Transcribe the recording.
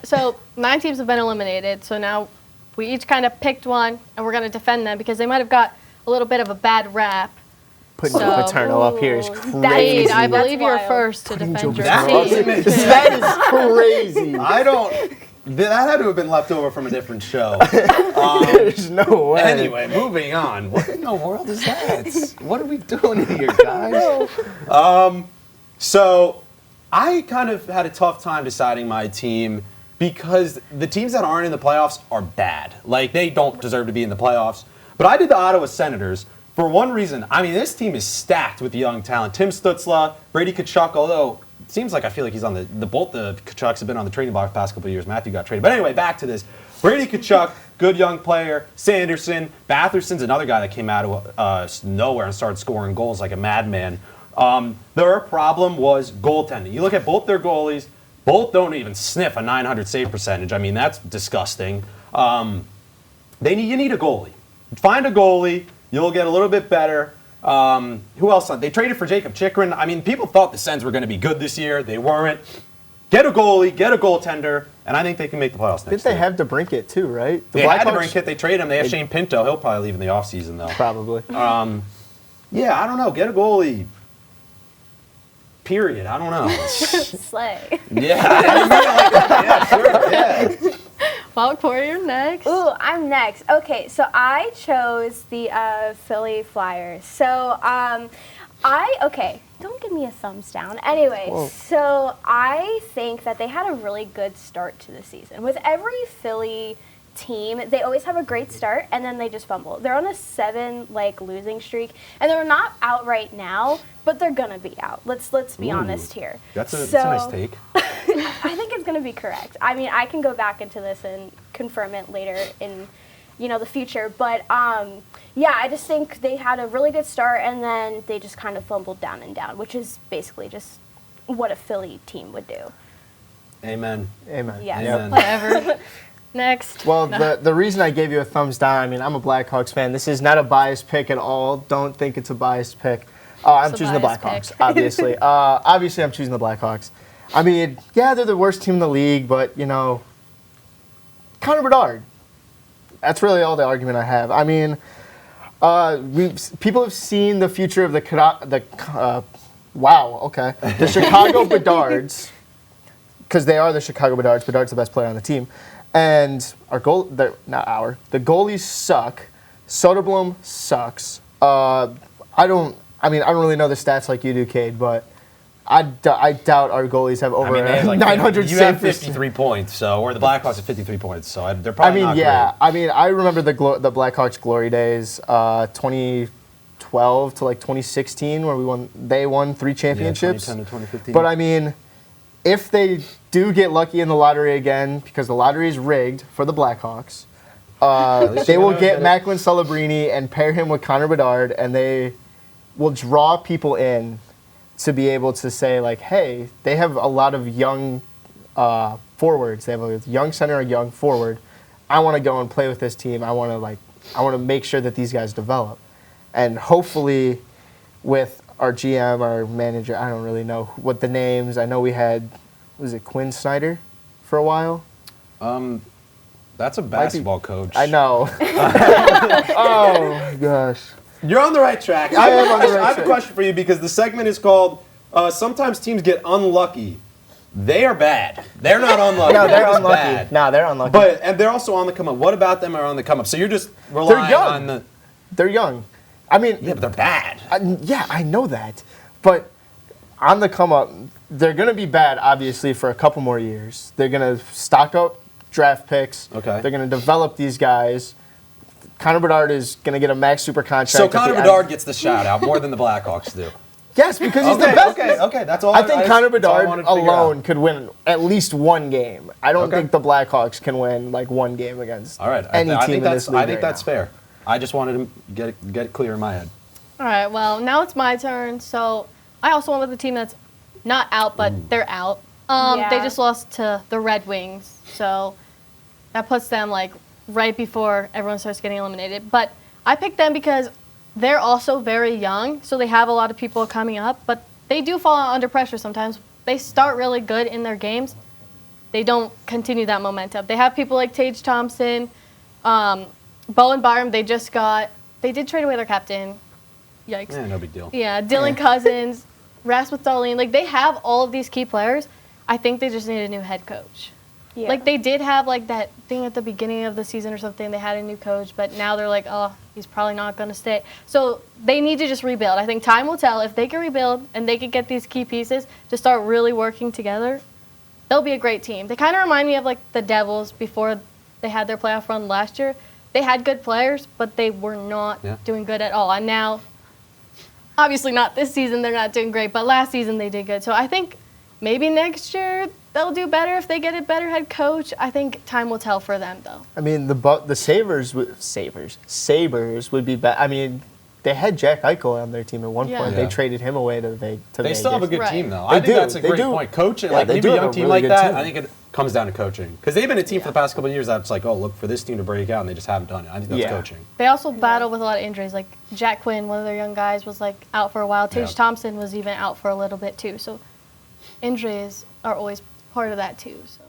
So 9 teams have been eliminated. So now we each kind of picked one, and we're gonna defend them because they might have got a little bit of a bad rap. Putting Joe Paterno up here is Cade, crazy. I believe you're first to defend your team. That is crazy. That had to have been left over from a different show. There's no way. Anyway, moving on. What in the world is that? What are we doing here, guys? So I kind of had a tough time deciding my team because the teams that aren't in the playoffs are bad. Like, they don't deserve to be in the playoffs. But I did the Ottawa Senators for one reason. I mean, this team is stacked with young talent. Tim Stützle, Brady Tkachuk, although it seems like I feel like he's on both the Tkachuks have been on the trading block the past couple of years. Matthew got traded. But anyway, back to this. Brady Tkachuk, good young player. Sanderson. Batherson's another guy that came out of nowhere and started scoring goals like a madman. Their problem was goaltending. You look at both their goalies, both don't even sniff a 900 save percentage. I mean, that's disgusting. You need a goalie. Find a goalie, you'll get a little bit better. Who else? They traded for Jacob Chikrin. I mean, people thought the Sens were going to be good this year. They weren't. Get a goalie, get a goaltender, and I think they can make the playoffs next year. Didn't they have DeBrincat too, right? They had DeBrincat. They traded him. They have Shane Pinto. He'll probably leave in the offseason, though. Probably. Yeah, I don't know. Get a goalie. Period. I don't know. Slay. Yeah. I didn't mean it like that. Yeah, sure. Yeah. Well, Cora, you're next. Ooh, I'm next. Okay, so I chose the Philly Flyers. So don't give me a thumbs down. Anyway, so I think that they had a really good start to the season. With every Philly team, they always have a great start, and then they just fumble. They're on a 7 losing streak, and they're not out right now, but they're gonna be out. Let's be honest here. That's a nice take. I think it's gonna be correct. I mean, I can go back into this and confirm it later in the future, but yeah, I just think they had a really good start, and then they just kind of fumbled down and down, which is basically just what a Philly team would do. Amen. Yeah. Amen. Whatever. Next. Well, the reason I gave you a thumbs down, I mean, I'm a Blackhawks fan. This is not a biased pick at all. Don't think it's a biased pick. I'm choosing the Blackhawks, obviously. Obviously, I'm choosing the Blackhawks. I mean, yeah, they're the worst team in the league, but, Connor Bedard. That's really all the argument I have. I mean, people have seen the future of the Chicago Bedards, because they are the Chicago Bedards. Bedard's the best player on the team. And the goalies suck. Soderblom sucks. I don't really know the stats like you do, Cade, but I doubt our goalies have over 900 You have 53 points, or the Blackhawks have 53 points, so they're probably not great. I mean, I remember the Blackhawks glory days, 2012 to 2016, where they won 3 championships. Yeah, 2010 to 2015. But I mean, if they do get lucky in the lottery again, because the lottery is rigged for the Blackhawks, they will get Macklin Celebrini and pair him with Connor Bedard, and they will draw people in to be able to say, hey, they have a lot of young forwards. They have a young center, a young forward. I want to go and play with this team. I want to make sure that these guys develop. And hopefully with our GM, our manager, I don't really know what the names. I know we had, was it Quinn Snyder for a while? That's a basketball coach. I know. Oh, gosh. You're on the right track. I have a question for you because the segment is called Sometimes Teams Get Unlucky. They are bad. They're not unlucky. No, they're unlucky. Bad. No, they're unlucky. And they're also on the come up. What about them are on the come up? So you're just relying on the... They're young. I mean... Yeah, but they're bad. I know that. But on the come up, they're going to be bad, obviously, for a couple more years. They're going to stock up draft picks. Okay. They're going to develop these guys. Connor Bedard is going to get a max super contract. So Connor Bedard gets the shout out more than the Blackhawks do. Yes, because he's the best. Okay, that's all. I think Connor Bedard alone could win at least one game. I don't think the Blackhawks can win one game against any team in this league. I think that's fair. I just wanted to get it clear in my head. All right, well, now it's my turn. So I also went with a team that's not out, but they're out. They just lost to the Red Wings, so that puts them right before everyone starts getting eliminated. But I picked them because they're also very young, so they have a lot of people coming up, but they do fall under pressure sometimes. They start really good in their games, they don't continue that momentum. They have people like Tage Thompson, Bo and Byram. They did trade away their captain. Yikes. Yeah, no big deal. Yeah, Dylan Cousins, Rasmus Dahlin. Like, they have all of these key players. I think they just need a new head coach. Yeah. Like, they did have, like, that thing at the beginning of the season or something. They had a new coach, but now they're like, oh, he's probably not going to stay. So they need to just rebuild. I think time will tell. If they can rebuild and they can get these key pieces to start really working together, they'll be a great team. They kind of remind me of, like, the Devils before they had their playoff run last year. They had good players, but they were not doing good at all. And now, obviously not this season, they're not doing great, but last season they did good. So I think maybe next year they'll do better if they get a better head coach. I think time will tell for them, though. I mean, the Sabres would be better. I mean, they had Jack Eichel on their team at one point. Yeah. They traded him away to Vegas. They still have a good Right. team, though. They I think do. that's a They great do. point. Coaching, Yeah, like they maybe do a have young a team really like good that, team. I think it comes down to coaching. Because they've been a team for the past couple of years that's like, oh, look for this team to break out, and they just haven't done it. I think that's coaching. They also battle with a lot of injuries. Like Jack Quinn, one of their young guys, was like out for a while. Tage Thompson was even out for a little bit too. So injuries are always part of that too. So